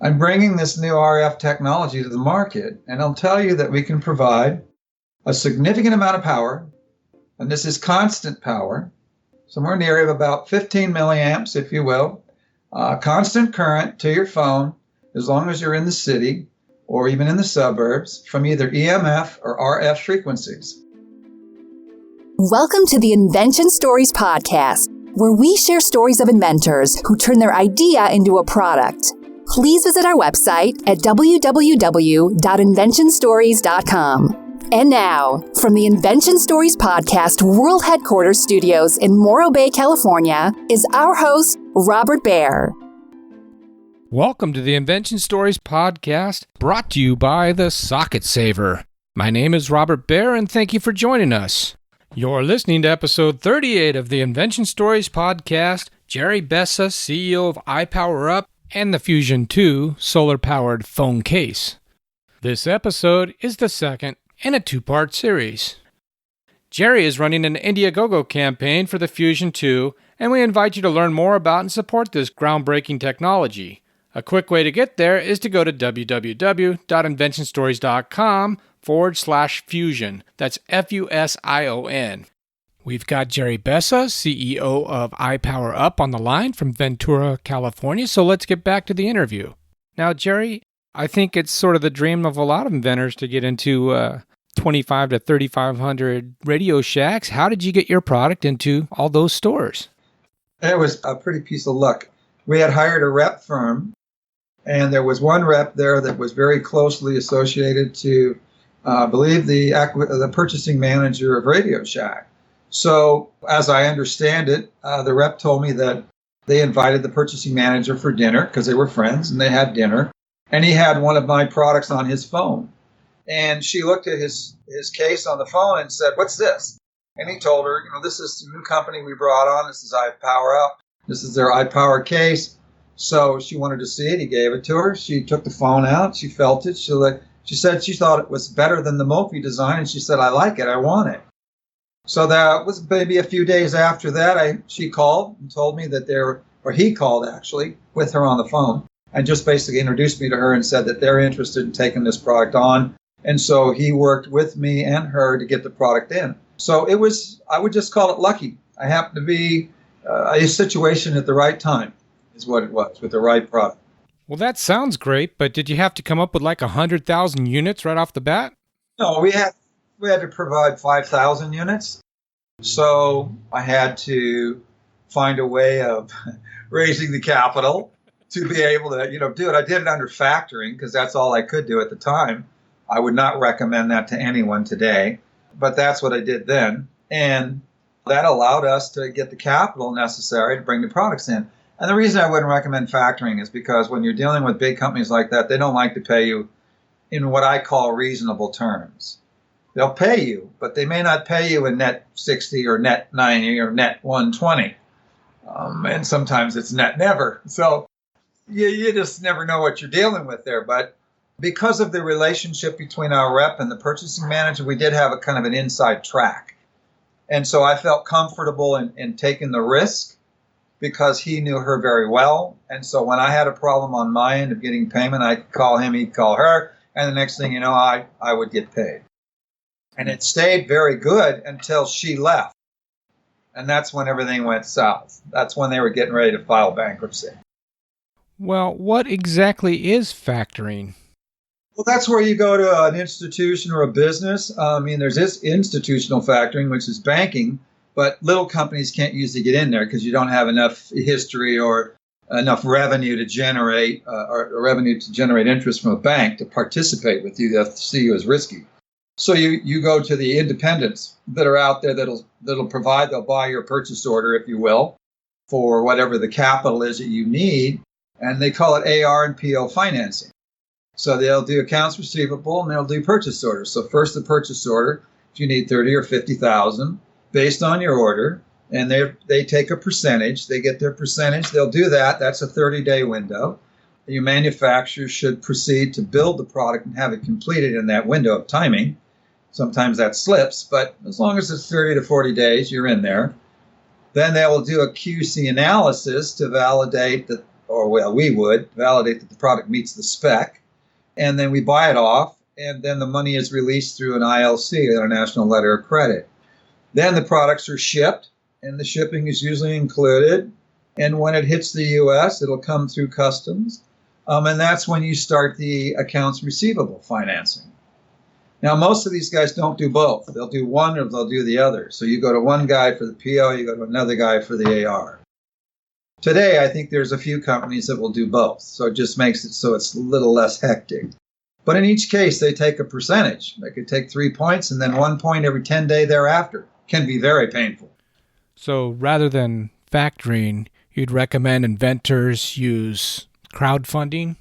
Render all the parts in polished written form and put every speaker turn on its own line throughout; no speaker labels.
I'm bringing this new RF technology to the market, and I'll tell you that we can provide a significant amount of power, and this is constant power, somewhere in the area of about 15 milliamps, if you will, constant current to your phone, as long as you're in the city or even in the suburbs, from either EMF or RF frequencies.
Welcome to the Invention Stories podcast, where we share stories of inventors who turn their idea into a product. Please visit our website at www.inventionstories.com. And now, from the Invention Stories podcast World Headquarters Studios in Morro Bay, California, is our host, Robert Baer.
Welcome to the Invention Stories podcast, brought to you by the Socket Saver. My name is Robert Baer, and thank you for joining us. You're listening to episode 38 of the Invention Stories podcast. Jerry Bessa, CEO of iPowerUp, and the Fusion 2 solar-powered phone case. This episode is the second in a two-part series. Jerry is running an Indiegogo campaign for the Fusion 2, and we invite you to learn more about and support this groundbreaking technology. A quick way to get there is to go to www.inventionstories.com/fusion. That's Fusion. We've got Jerry Bessa, CEO of iPowerUp, on the line from Ventura, California, so let's get back to the interview. Now, Jerry, I think it's sort of the dream of a lot of inventors to get into 25 to 3,500 Radio Shacks. How did you get your product into all those stores?
It was a pretty piece of luck. We had hired a rep firm, and there was one rep there that was very closely associated to, I believe, the purchasing manager of Radio Shack. So, as I understand it, the rep told me that they invited the purchasing manager for dinner because they were friends, and they had dinner. And he had one of my products on his phone. And she looked at his case on the phone and said, "What's this?" And he told her, this is the new company we brought on. This is iPowerUp. This is their iPower case. So she wanted to see it. He gave it to her. She took the phone out. She felt it. She said she thought it was better than the Mophie design. And she said, "I like it. I want it." So that was maybe a few days after that, she called and told me that he called actually with her on the phone and just basically introduced me to her and said that they're interested in taking this product on. And so he worked with me and her to get the product in. So it was, I would just call it lucky. I happened to be a situation at the right time is what it was, with the right product.
Well, that sounds great, but did you have to come up with like 100,000 units right off the bat?
No, we had to provide 5,000 units. So I had to find a way of raising the capital to be able to, do it. I did it under factoring because that's all I could do at the time. I would not recommend that to anyone today, but that's what I did then. And that allowed us to get the capital necessary to bring the products in. And the reason I wouldn't recommend factoring is because when you're dealing with big companies like that, they don't like to pay you in what I call reasonable terms. They'll pay you, but they may not pay you in net 60 or net 90 or net 120. And sometimes it's net never. So you just never know what you're dealing with there. But because of the relationship between our rep and the purchasing manager, we did have a kind of an inside track. And so I felt comfortable in taking the risk because he knew her very well. And so when I had a problem on my end of getting payment, I could call him, he'd call her. And the next thing you know, I would get paid. And it stayed very good until she left. And that's when everything went south. That's when they were getting ready to file bankruptcy.
Well, what exactly is factoring?
Well, that's where you go to an institution or a business. There's this institutional factoring, which is banking, but little companies can't usually get in there because you don't have enough history or enough revenue to generate interest from a bank to participate with you. That see you as risky. So you go to the independents that are out there they'll buy your purchase order, if you will, for whatever the capital is that you need, and they call it AR and PO financing. So they'll do accounts receivable and they'll do purchase orders. So first the purchase order, if you need 30 or 50,000 based on your order, and they take a percentage, they get their percentage, they'll do that. That's a 30-day window. Your manufacturer should proceed to build the product and have it completed in that window of timing. Sometimes that slips, but as long as it's 30 to 40 days, you're in there. Then they will do a QC analysis to validate that or well, we would validate that the product meets the spec, and then we buy it off, and then the money is released through an ILC, International Letter of Credit. Then the products are shipped, and the shipping is usually included. And when it hits the U.S., it'll come through customs. And that's when you start the accounts receivable financing. Now, most of these guys don't do both. They'll do one or they'll do the other. So you go to one guy for the PO, you go to another guy for the AR. Today, I think there's a few companies that will do both. So it just makes it so it's a little less hectic. But in each case, they take a percentage. They could take 3 points and then 1 point every 10 days thereafter. Can be very painful.
So rather than factoring, you'd recommend inventors use crowdfunding?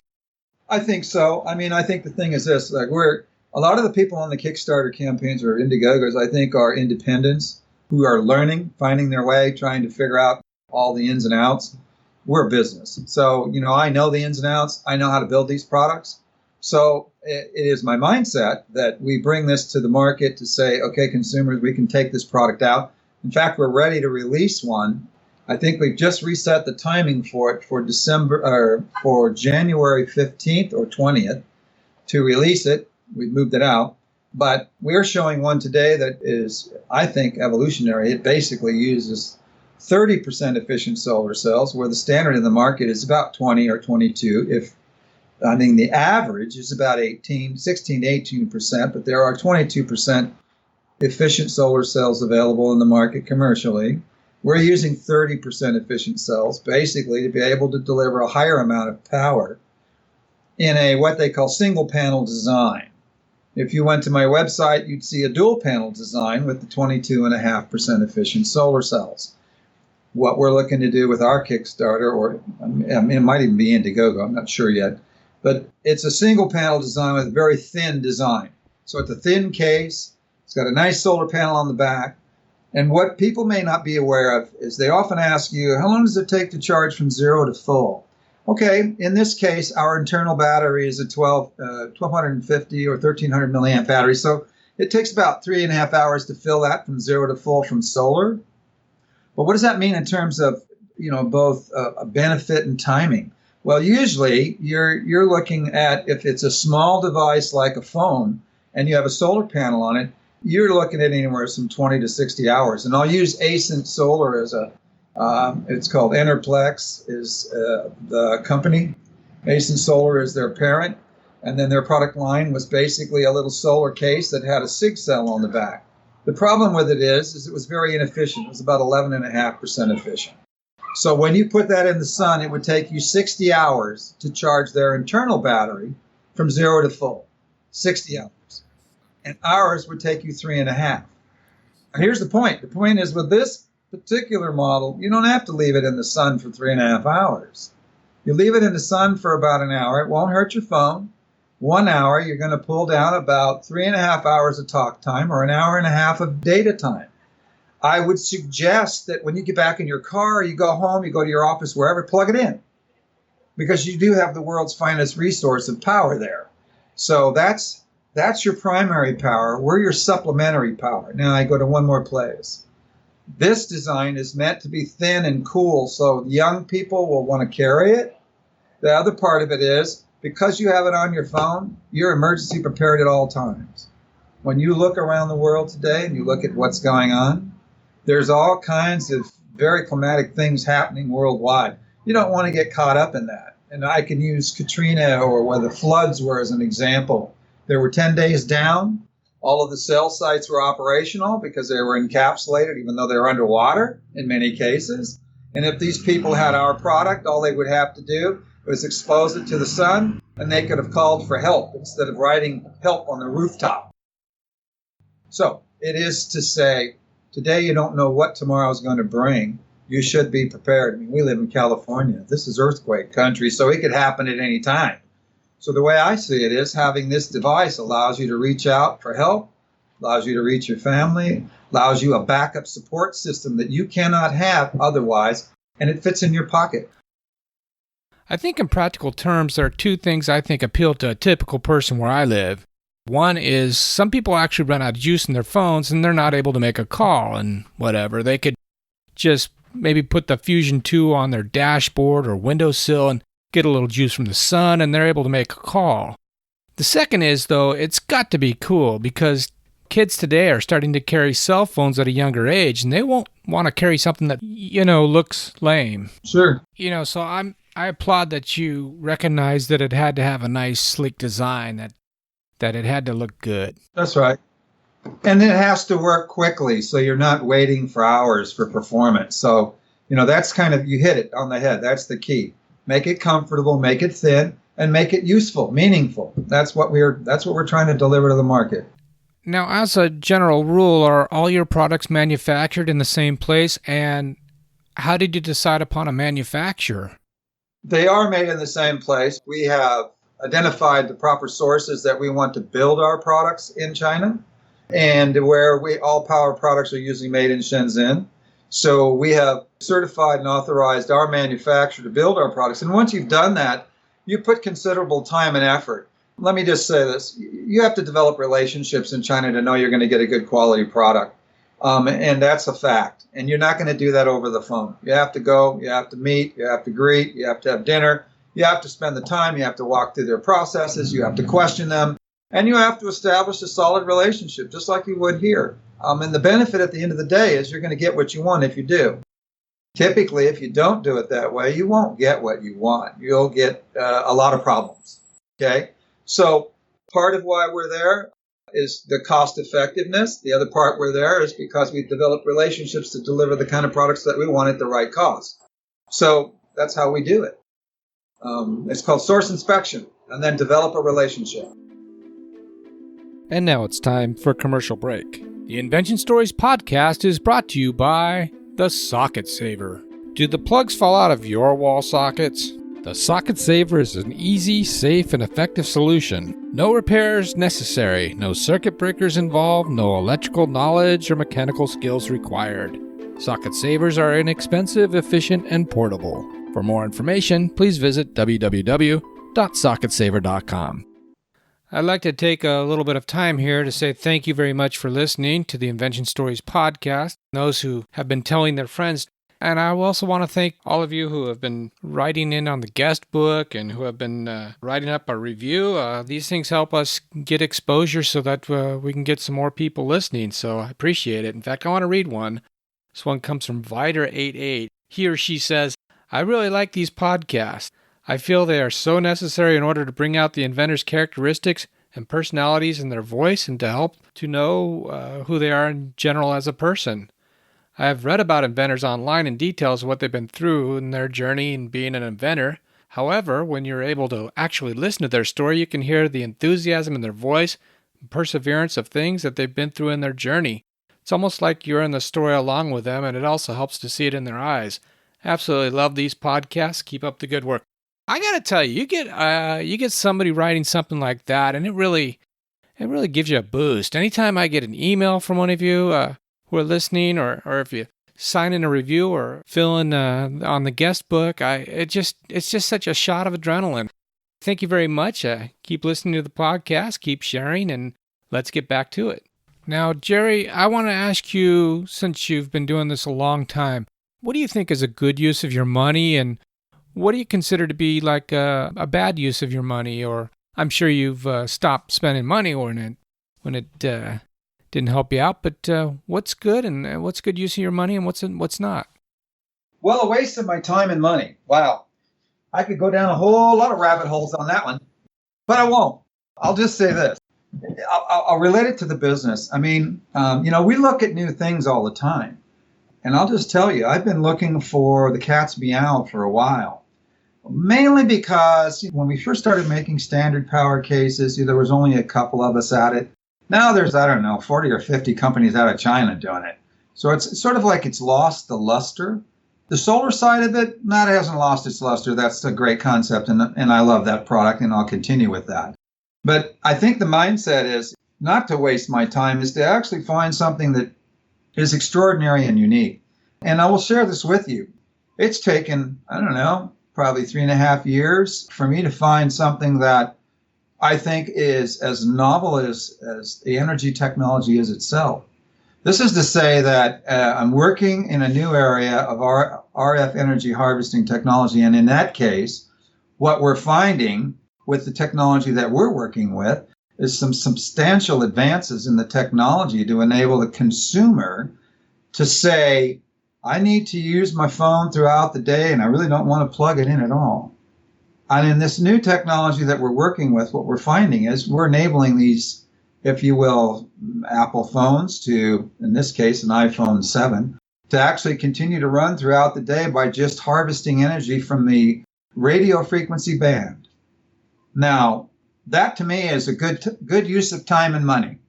I think so. I mean, I think the thing is this, like a lot of the people on the Kickstarter campaigns or Indiegogos, I think, are independents who are learning, finding their way, trying to figure out all the ins and outs. We're a business. So, I know the ins and outs. I know how to build these products. So it is my mindset that we bring this to the market to say, okay, consumers, we can take this product out. In fact, we're ready to release one. I think we've just reset the timing for it for January 15th or 20th to release it. We've moved it out. But we're showing one today that is, I think, evolutionary. It basically uses 30% efficient solar cells, where the standard in the market is about 20 or 22. The average is about 16 to 18%, but there are 22% efficient solar cells available in the market commercially. We're using 30% efficient cells, basically, to be able to deliver a higher amount of power in a what they call single panel design. If you went to my website, you'd see a dual panel design with the 22.5% efficient solar cells. What we're looking to do with our Kickstarter, or it might even be Indiegogo, I'm not sure yet, but it's a single panel design with a very thin design. So it's a thin case, it's got a nice solar panel on the back. And what people may not be aware of is they often ask you, how long does it take to charge from 0 to full? Okay, in this case, our internal battery is a 1250 or 1300 milliamp battery. So it takes about 3.5 hours to fill that from 0 to full from solar. But what does that mean in terms of, both a benefit and timing? Well, usually you're looking at, if it's a small device like a phone and you have a solar panel on it, you're looking at anywhere from 20 to 60 hours. And I'll use Ascent Solar as it's called Enerplex is the company. Ascent Solar is their parent. And then their product line was basically a little solar case that had a SIG cell on the back. The problem with it is it was very inefficient. It was about 11.5% efficient. So when you put that in the sun, it would take you 60 hours to charge their internal battery from 0 to full. 60 hours. And ours would take you 3.5. Here's the point. The point is, with this particular model, you don't have to leave it in the sun for 3.5 hours. You leave it in the sun for about an hour. It won't hurt your phone. 1 hour, you're going to pull down about 3.5 hours of talk time or an hour and a half of data time. I would suggest that when you get back in your car, you go home, you go to your office, wherever, plug it in. Because you do have the world's finest resource of power there. So that's your primary power. We're your supplementary power. Now I go to one more place. This design is meant to be thin and cool, so young people will want to carry it. The other part of it is, because you have it on your phone, you're emergency prepared at all times. When you look around the world today and you look at what's going on, there's all kinds of very climatic things happening worldwide. You don't want to get caught up in that. And I can use Katrina or where the floods were as an example. There were 10 days down. All of the cell sites were operational because they were encapsulated, even though they were underwater in many cases. And if these people had our product, all they would have to do was expose it to the sun, and they could have called for help instead of writing help on the rooftop. So it is to say, today you don't know what tomorrow is going to bring. You should be prepared. I mean, we live in California. This is earthquake country, so it could happen at any time. So the way I see it is, having this device allows you to reach out for help, allows you to reach your family, allows you a backup support system that you cannot have otherwise, and it fits in your pocket.
I think in practical terms, there are two things I think appeal to a typical person where I live. One is some people actually run out of juice in their phones and they're not able to make a call and whatever. They could just maybe put the Fusion 2 on their dashboard or windowsill and get a little juice from the sun, and they're able to make a call. The second is, though, it's got to be cool because kids today are starting to carry cell phones at a younger age, and they won't want to carry something that, looks lame.
Sure.
So I applaud that you recognize that it had to have a nice, sleek design, that it had to look good.
That's right. And it has to work quickly, so you're not waiting for hours for performance. So, that's kind of, you hit it on the head. That's the key. Make it comfortable, make it thin, and make it useful, meaningful. That's what we're trying to deliver to the market.
Now, as a general rule, are all your products manufactured in the same place? And how did you decide upon a manufacturer? They
are made in the same place. We have identified the proper sources that we want to build our products in China, and where all power products are usually made in Shenzhen. So we have certified and authorized our manufacturer to build our products. And once you've done that, you put considerable time and effort. Let me just say this. You have to develop relationships in China to know you're going to get a good quality product. And that's a fact. And you're not going to do that over the phone. You have to go, you have to meet, you have to greet, you have to have dinner, you have to spend the time, you have to walk through their processes, you have to question them, and you have to establish a solid relationship, just like you would here. And the benefit at the end of the day is you're going to get what you want if you do. Typically, if you don't do it that way, you won't get what you want. You'll get a lot of problems. Okay? So part of why we're there is the cost effectiveness. The other part we're there is because we've developed relationships to deliver the kind of products that we want at the right cost. So that's how we do it. It's called source inspection, and then develop a relationship.
And now it's time for a commercial break. The Invention Stories podcast is brought to you by the Socket Saver. Do the plugs fall out of your wall sockets? The Socket Saver is an easy, safe, and effective solution. No repairs necessary, no circuit breakers involved, no electrical knowledge or mechanical skills required. Socket Savers are inexpensive, efficient, and portable. For more information, please visit www.socketsaver.com. I'd like to take a little bit of time here to say thank you very much for listening to the Invention Stories podcast, those who have been telling their friends. And I also want to thank all of you who have been writing in on the guest book and who have been writing up a review. These things help us get exposure so that we can get some more people listening. So I appreciate it. In fact, I want to read one. This one comes from Vider88. He or she says, I really like these podcasts. I feel they are so necessary in order to bring out the inventor's characteristics and personalities in their voice and to help to know who they are in general as a person. I have read about inventors online in details of what they've been through in their journey in being an inventor. However, when you're able to actually listen to their story, you can hear the enthusiasm in their voice and perseverance of things that they've been through in their journey. It's almost like you're in the story along with them, and it also helps to see it in their eyes. Absolutely love these podcasts. Keep up the good work. I gotta tell you, you get somebody writing something like that, and it really gives you a boost. Anytime I get an email from one of you who are listening, or if you sign in a review or fill in on the guest book, it's just such a shot of adrenaline. Thank you very much. Keep listening to the podcast, keep sharing, and let's get back to it. Now, Jerry, I want to ask you, since you've been doing this a long time, what do you think is a good use of your money, and what do you consider to be like a bad use of your money? Or I'm sure you've stopped spending money when it didn't help you out. But what's good and what's good use of your money and what's not?
Well, a waste of my time and money. Wow, I could go down a whole lot of rabbit holes on that one, but I won't. I'll just say this. I'll relate it to the business. I mean, we look at new things all the time, and I'll just tell you, I've been looking for the cat's meow for a while. Mainly because when we first started making standard power cases, there was only a couple of us at it. Now there's, 40 or 50 companies out of China doing it. So it's sort of like it's lost the luster. The solar side of it, it hasn't lost its luster. That's a great concept, and I love that product, and I'll continue with that. But I think the mindset is not to waste my time, is to actually find something that is extraordinary and unique. And I will share this with you. It's taken, probably 3.5 years for me to find something that I think is as novel as the energy technology is itself. This is to say that I'm working in a new area of RF energy harvesting technology. And in that case, what we're finding with the technology that we're working with is some substantial advances in the technology to enable the consumer to say, I need to use my phone throughout the day and I really don't want to plug it in at all. And in this new technology that we're working with, what we're finding is we're enabling these, if you will, Apple phones to, in this case, an iPhone 7, to actually continue to run throughout the day by just harvesting energy from the radio frequency band. Now, that to me is a good use of time and money.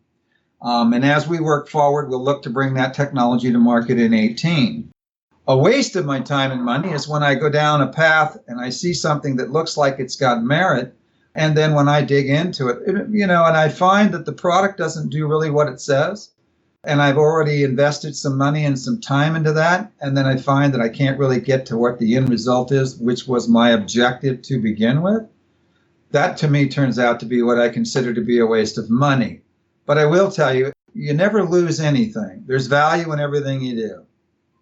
And as we work forward, we'll look to bring that technology to market in 2018. A waste of my time and money is when I go down a path and I see something that looks like it's got merit. And then when I dig into it, and I find that the product doesn't do really what it says. And I've already invested some money and some time into that. And then I find that I can't really get to what the end result is, which was my objective to begin with. That to me turns out to be what I consider to be a waste of money. But I will tell you, you never lose anything. There's value in everything you do.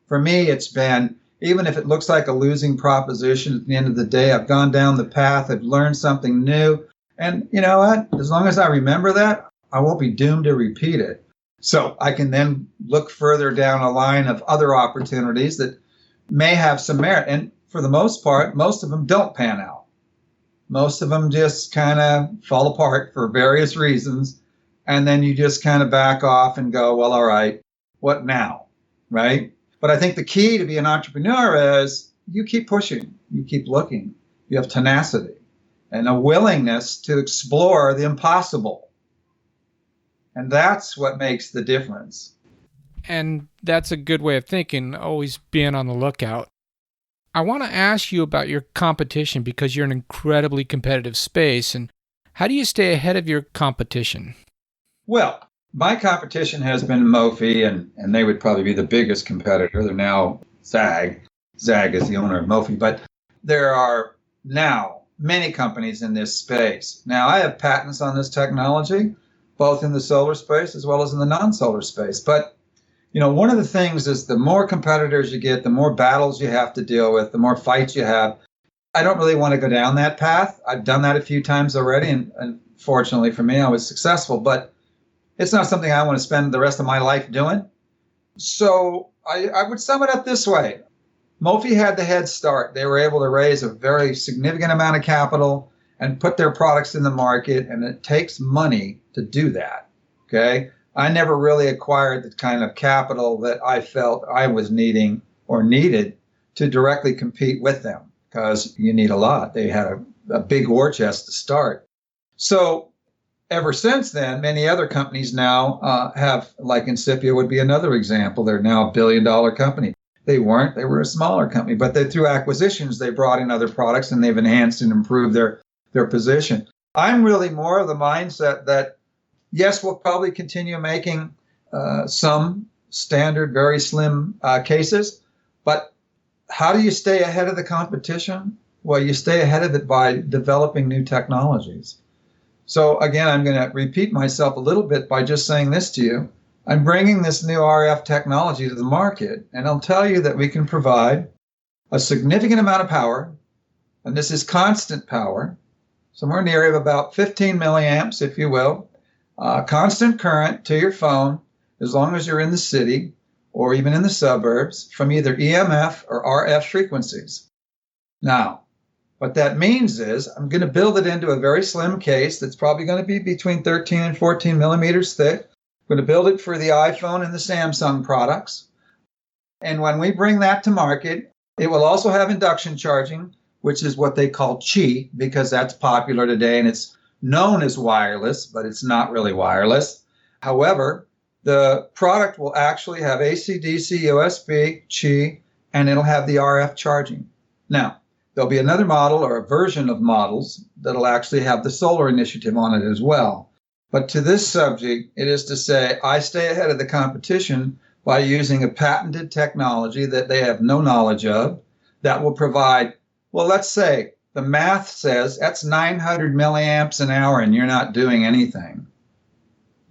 For me, it's been, even if it looks like a losing proposition at the end of the day, I've gone down the path, I've learned something new. And you know what? As long as I remember that, I won't be doomed to repeat it. So I can then look further down a line of other opportunities that may have some merit. And for the most part, most of them don't pan out. Most of them just kind of fall apart for various reasons. And then you just kind of back off and go, well, all right, what now? Right? But I think the key to be an entrepreneur is you keep pushing, you keep looking, you have tenacity and a willingness to explore the impossible. And that's what makes the difference.
And that's a good way of thinking, always being on the lookout. I want to ask you about your competition because you're in an incredibly competitive space. And how do you stay ahead of your competition?
Well, my competition has been Mophie, and they would probably be the biggest competitor. They're now Zag. Zag is the owner of Mophie. But there are now many companies in this space. Now, I have patents on this technology, both in the solar space as well as in the non-solar space. But, one of the things is the more competitors you get, the more battles you have to deal with, the more fights you have. I don't really want to go down that path. I've done that a few times already, and fortunately for me, I was successful. But it's not something I want to spend the rest of my life doing. So I would sum it up this way. Mophie had the head start. They were able to raise a very significant amount of capital and put their products in the market, and it takes money to do that. Okay? I never really acquired the kind of capital that I felt I was needing or needed to directly compete with them because you need a lot. They had a big war chest to start. So ever since then, many other companies now have, like Incipia would be another example. They're now a billion-dollar company. They weren't. They were a smaller company. But through acquisitions, they brought in other products and they've enhanced and improved their position. I'm really more of the mindset that, yes, we'll probably continue making some standard, very slim cases. But how do you stay ahead of the competition? Well, you stay ahead of it by developing new technologies. So again, I'm going to repeat myself a little bit by just saying this to you. I'm bringing this new RF technology to the market, and I'll tell you that we can provide a significant amount of power, and this is constant power, somewhere in the area of about 15 milliamps, if you will, constant current to your phone, as long as you're in the city or even in the suburbs, from either EMF or RF frequencies. Now, what that means is I'm going to build it into a very slim case that's probably going to be between 13 and 14 millimeters thick. I'm going to build it for the iPhone and the Samsung products. And when we bring that to market, it will also have induction charging, which is what they call Qi, because that's popular today and it's known as wireless, but it's not really wireless. However, the product will actually have AC, DC, USB, Qi, and it'll have the RF charging. Now, there'll be another model or a version of models that'll actually have the solar initiative on it as well. But to this subject, it is to say I stay ahead of the competition by using a patented technology that they have no knowledge of that will provide, well, let's say the math says that's 900 milliamps an hour and you're not doing anything.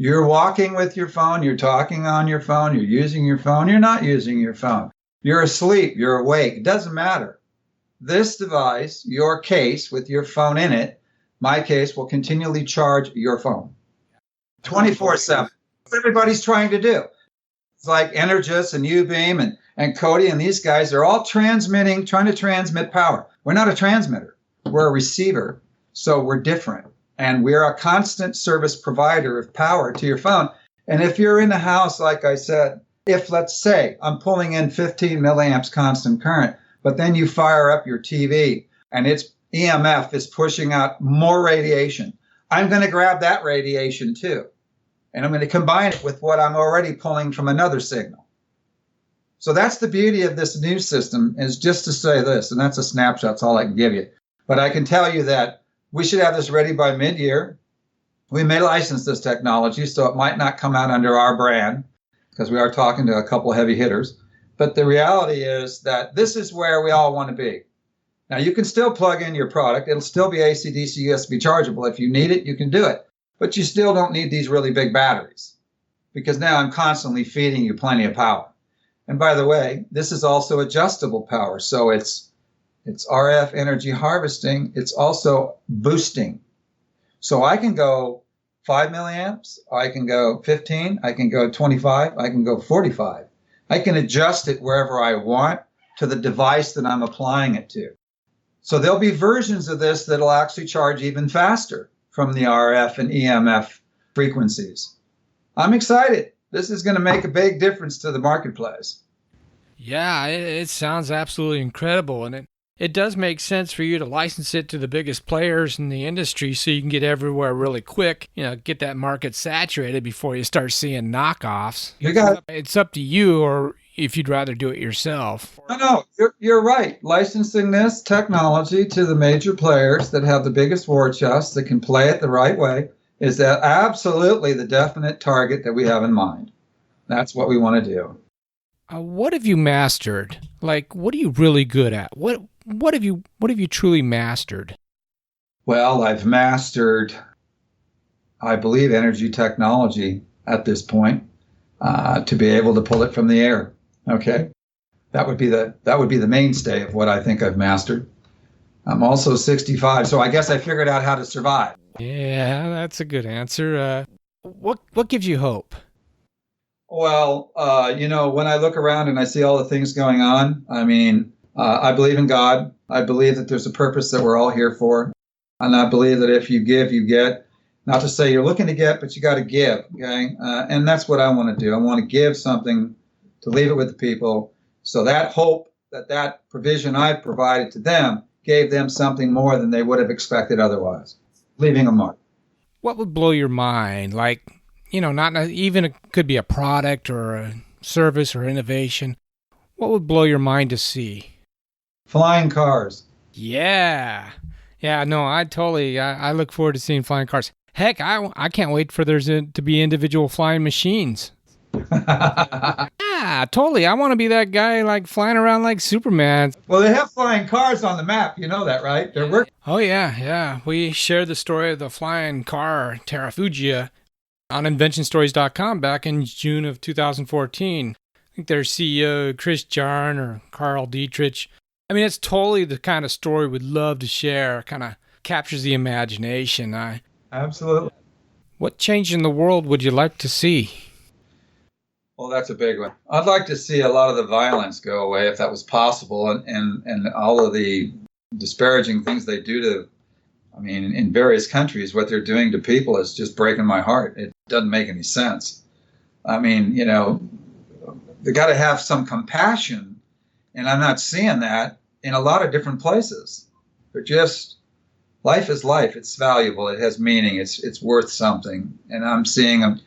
You're walking with your phone, you're talking on your phone, you're using your phone, you're not using your phone. You're asleep, you're awake, it doesn't matter. This device, your case with your phone in it, my case will continually charge your phone 24/7. What everybody's trying to do. It's like Energis and Ubeam and Kodi and these guys, they're all trying to transmit power. We're not a transmitter, we're a receiver, so we're different. And we're a constant service provider of power to your phone. And if you're in the house, like I said, if let's say I'm pulling in 15 milliamps constant current, but then you fire up your TV and its EMF is pushing out more radiation, I'm going to grab that radiation too. And I'm going to combine it with what I'm already pulling from another signal. So that's the beauty of this new system, is just to say this, and that's a snapshot, that's all I can give you. But I can tell you that we should have this ready by mid-year. We may license this technology, so it might not come out under our brand, because we are talking to a couple of heavy hitters. But the reality is that this is where we all want to be. Now, you can still plug in your product. It'll still be AC, DC, USB chargeable. If you need it, you can do it. But you still don't need these really big batteries, because now I'm constantly feeding you plenty of power. And by the way, this is also adjustable power. So it's RF energy harvesting. It's also boosting. So I can go 5 milliamps, I can go 15, I can go 25, I can go 45. I can adjust it wherever I want to the device that I'm applying it to. So there'll be versions of this that'll actually charge even faster from the RF and EMF frequencies. I'm excited. This is going to make a big difference to the marketplace.
Yeah, it sounds absolutely incredible. And it does make sense for you to license it to the biggest players in the industry so you can get everywhere really quick, get that market saturated before you start seeing knockoffs. It's up to you, or if you'd rather do it yourself.
No, you're right. Licensing this technology to the major players that have the biggest war chest, that can play it the right way, is that absolutely the definite target that we have in mind. That's what we want to do.
What have you mastered? Like, what are you really good at? What have you truly mastered?
Well, I've mastered, I believe, energy technology at this point, to be able to pull it from the air. Okay, that would be the mainstay of what I think I've mastered. I'm also 65, so I guess I figured out how to survive.
Yeah, that's a good answer. What gives you hope?
Well, when I look around and I see all the things going on, I believe in God. I believe that there's a purpose that we're all here for. And I believe that if you give, you get. Not to say you're looking to get, but you got to give. Okay. And that's what I want to do. I want to give something to leave it with the people. So that hope, that provision I provided to them gave them something more than they would have expected otherwise, leaving a mark.
What would blow your mind? Like, not even it could be a product or a service or innovation. What would blow your mind to see?
Flying cars.
Yeah. Yeah, no, I look forward to seeing flying cars. Heck, I can't wait for there to be individual flying machines. Yeah, totally. I want to be that guy, like, flying around like Superman.
Well, they have flying cars on the map. You know that, right? They're working.
Oh, yeah. We shared the story of the flying car, Terrafugia, on inventionstories.com back in June of 2014. I think their CEO, Chris Jarn or Carl Dietrich. It's totally the kind of story we'd love to share. Kind of captures the imagination.
Absolutely.
What change in the world would you like to see?
Well, that's a big one. I'd like to see a lot of the violence go away if that was possible, and all of the disparaging things they do to, in various countries, what they're doing to people is just breaking my heart. It doesn't make any sense. They got to have some compassion, and I'm not seeing that in a lot of different places. But just, life is life. It's valuable. It has meaning. It's worth something. And I'm seeing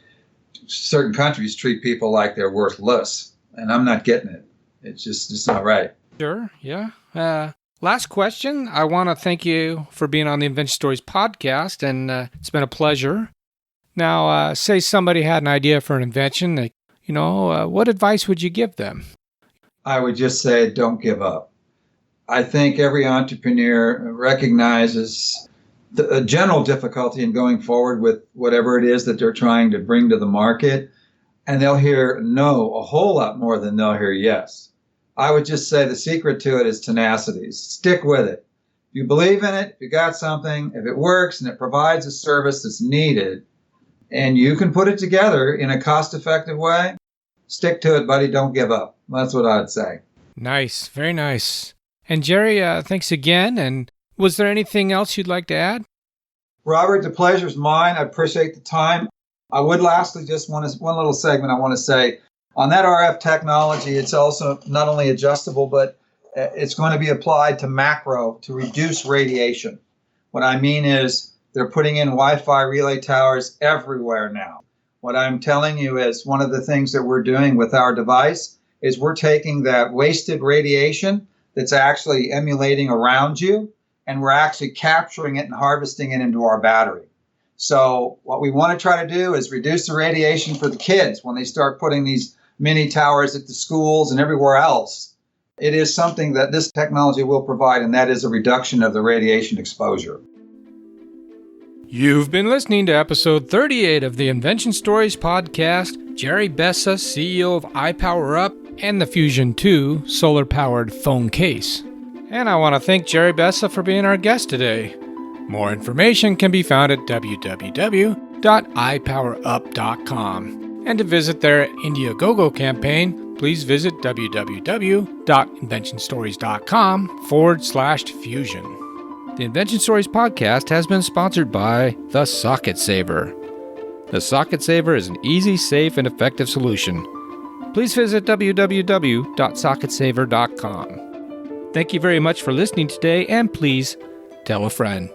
certain countries treat people like they're worthless, and I'm not getting it. It's not right.
Sure, yeah. Last question. I want to thank you for being on the Invention Stories podcast, and it's been a pleasure. Now, say somebody had an idea for an invention. What advice would you give them?
I would just say, don't give up. I think every entrepreneur recognizes a general difficulty in going forward with whatever it is that they're trying to bring to the market. And they'll hear no a whole lot more than they'll hear yes. I would just say the secret to it is tenacity. Stick with it. If you believe in it, if you got something, if it works and it provides a service that's needed, and you can put it together in a cost-effective way, stick to it, buddy. Don't give up. That's what I'd say.
Nice. Very nice. And Jerry, thanks again. And was there anything else you'd like to add?
Robert, the pleasure's mine. I appreciate the time. I would lastly just one little segment I want to say. On that RF technology, it's also not only adjustable, but it's going to be applied to macro to reduce radiation. What I mean is they're putting in Wi-Fi relay towers everywhere now. What I'm telling you is one of the things that we're doing with our device is we're taking that wasted radiation that's actually emulating around you, and we're actually capturing it and harvesting it into our battery. So what we want to try to do is reduce the radiation for the kids when they start putting these mini towers at the schools and everywhere else. It is something that this technology will provide, and that is a reduction of the radiation exposure.
You've been listening to episode 38 of the Invention Stories podcast. Jerry Bessa, CEO of iPowerUp and the Fusion 2 solar-powered phone case. And I want to thank Jerry Bessa for being our guest today. More information can be found at www.ipowerup.com. And to visit their Indiegogo campaign, please visit www.inventionstories.com/fusion. The Invention Stories podcast has been sponsored by The Socket Saver. The Socket Saver is an easy, safe, and effective solution. Please visit www.socketsaver.com. Thank you very much for listening today, and please tell a friend.